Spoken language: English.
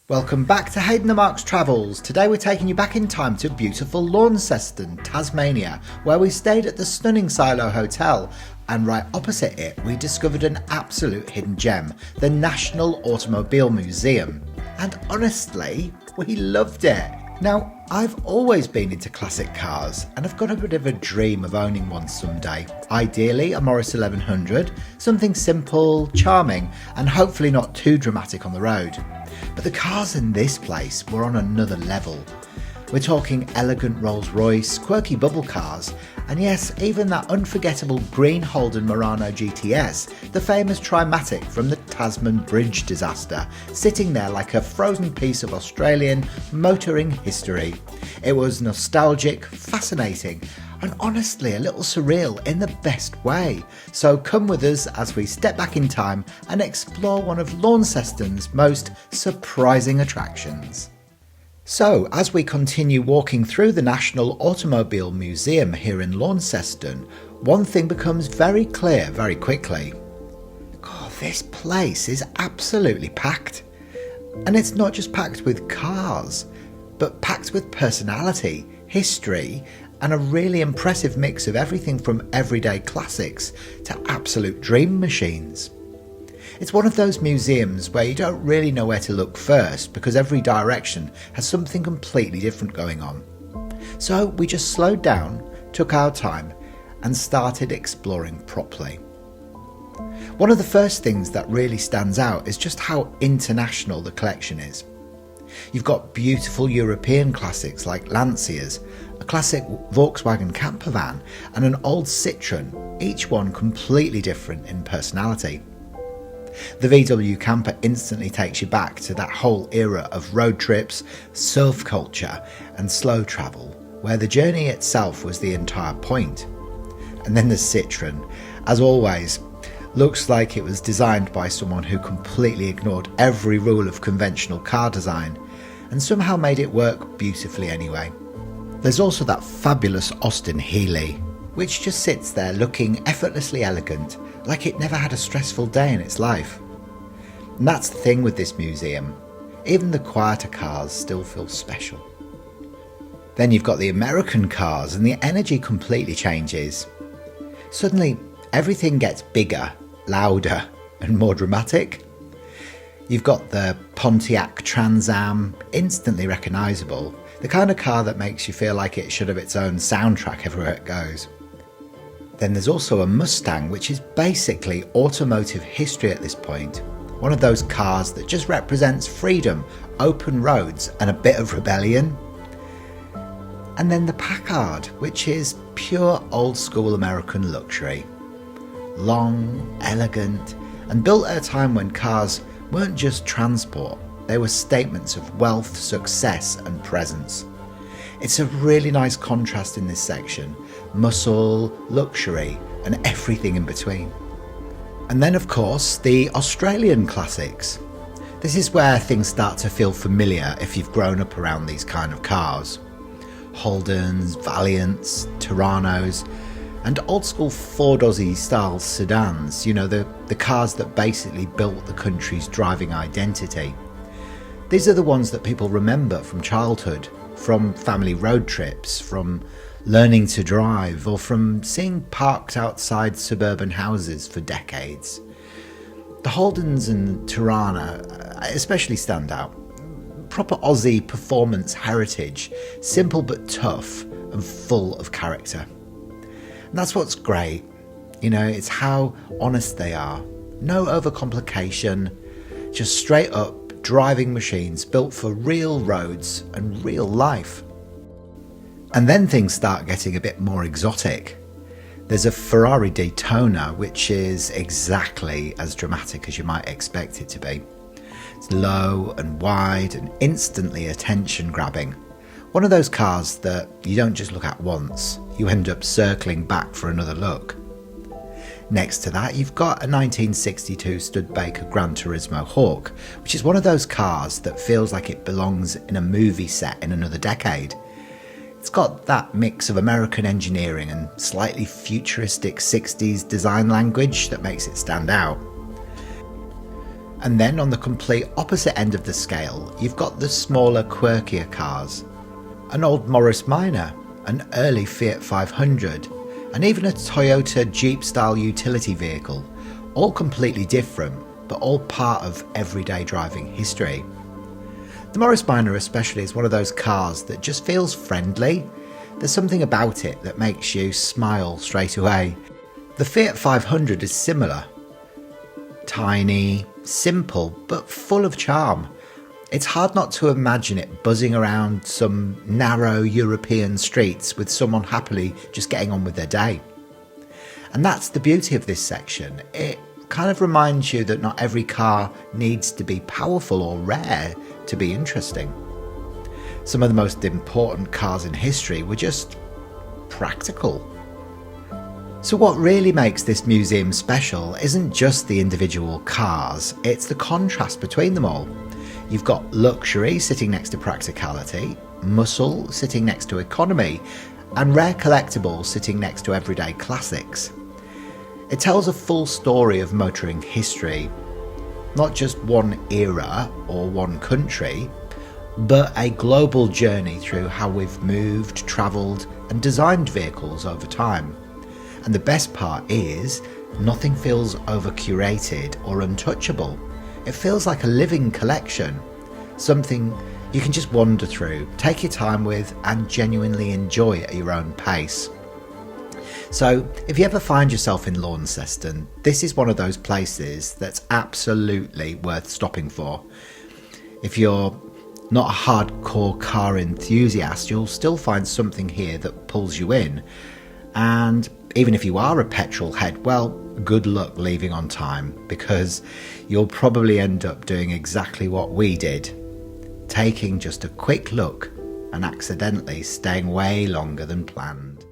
Welcome back to Hayden the Marks Travels. Today we're taking you back in time to beautiful Launceston, Tasmania, where we stayed at the stunning Silo Hotel, and right opposite it we discovered an absolute hidden gem, the National Automobile Museum. And honestly, we loved it. Now, I've always been into classic cars and I've got a bit of a dream of owning one someday. Ideally a Morris 1100, something simple, charming and hopefully not too dramatic on the road. But the cars in this place were on another level. We're talking elegant Rolls-Royce, quirky bubble cars, and yes, even that unforgettable green Holden Murano GTS, the famous Trimatic from the Tasman Bridge disaster, sitting there like a frozen piece of Australian motoring history. It was nostalgic, fascinating, and honestly a little surreal in the best way. So come with us as we step back in time and explore one of Launceston's most surprising attractions. So, as we continue walking through the National Automobile Museum here in Launceston, one thing becomes very clear very quickly. God, this place is absolutely packed. And it's not just packed with cars, but packed with personality, history, and a really impressive mix of everything from everyday classics to absolute dream machines. It's one of those museums where you don't really know where to look first because every direction has something completely different going on. So we just slowed down, took our time and started exploring properly. One of the first things that really stands out is just how international the collection is. You've got beautiful European classics like Lancias, a classic Volkswagen camper van and an old Citroen, each one completely different in personality. The VW camper instantly takes you back to that whole era of road trips, surf culture and slow travel, where the journey itself was the entire point. And then the Citroen, as always, looks like it was designed by someone who completely ignored every rule of conventional car design and somehow made it work beautifully anyway. There's also that fabulous Austin Healey, which just sits there looking effortlessly elegant, like it never had a stressful day in its life. And that's the thing with this museum. Even the quieter cars still feel special. Then you've got the American cars and the energy completely changes. Suddenly, everything gets bigger, louder and more dramatic. You've got the Pontiac Trans Am, instantly recognisable, the kind of car that makes you feel like it should have its own soundtrack everywhere it goes. Then there's also a Mustang, which is basically automotive history at this point. One of those cars that just represents freedom, open roads and a bit of rebellion. And then the Packard, which is pure old school American luxury. Long, elegant and built at a time when cars weren't just transport, they were statements of wealth, success and presence. It's a really nice contrast in this section, muscle, luxury and everything in between. And then of course the Australian classics. This is where things start to feel familiar if you've grown up around these kind of cars. Holdens, Valiants, Tyrannos and old school Ford Aussie style sedans, the cars that basically built the country's driving identity. These are the ones that people remember from childhood, from family road trips, from learning to drive, or from seeing parked outside suburban houses for decades. The Holdens and Tirana especially stand out. Proper Aussie performance heritage, simple but tough and full of character. And that's what's great. It's how honest they are. No overcomplication, just straight up driving machines built for real roads and real life. And then things start getting a bit more exotic. There's a Ferrari Daytona, which is exactly as dramatic as you might expect it to be. It's low and wide and instantly attention grabbing. One of those cars that you don't just look at once, you end up circling back for another look. Next to that, you've got a 1962 Studebaker Gran Turismo Hawk, which is one of those cars that feels like it belongs in a movie set in another decade. It's got that mix of American engineering and slightly futuristic 60s design language that makes it stand out. And then on the complete opposite end of the scale, you've got the smaller, quirkier cars. An old Morris Minor, an early Fiat 500, and even a Toyota Jeep-style utility vehicle, all completely different, but all part of everyday driving history. The Morris Minor especially is one of those cars that just feels friendly. There's something about it that makes you smile straight away. The Fiat 500 is similar. Tiny, simple, but full of charm. It's hard not to imagine it buzzing around some narrow European streets with someone happily just getting on with their day. And that's the beauty of this section. It kind of reminds you that not every car needs to be powerful or rare to be interesting. Some of the most important cars in history were just practical. So what really makes this museum special isn't just the individual cars, it's the contrast between them all. You've got luxury sitting next to practicality, muscle sitting next to economy, and rare collectibles sitting next to everyday classics. It tells a full story of motoring history, not just one era or one country, but a global journey through how we've moved, travelled and designed vehicles over time. And the best part is, nothing feels over-curated or untouchable. It feels like a living collection, something you can just wander through, take your time with and genuinely enjoy at your own pace. So if you ever find yourself in Launceston, this is one of those places that's absolutely worth stopping for. If you're not a hardcore car enthusiast, you'll still find something here that pulls you in. And even if you are a petrol head, well, good luck leaving on time, because you'll probably end up doing exactly what we did, taking just a quick look and accidentally staying way longer than planned.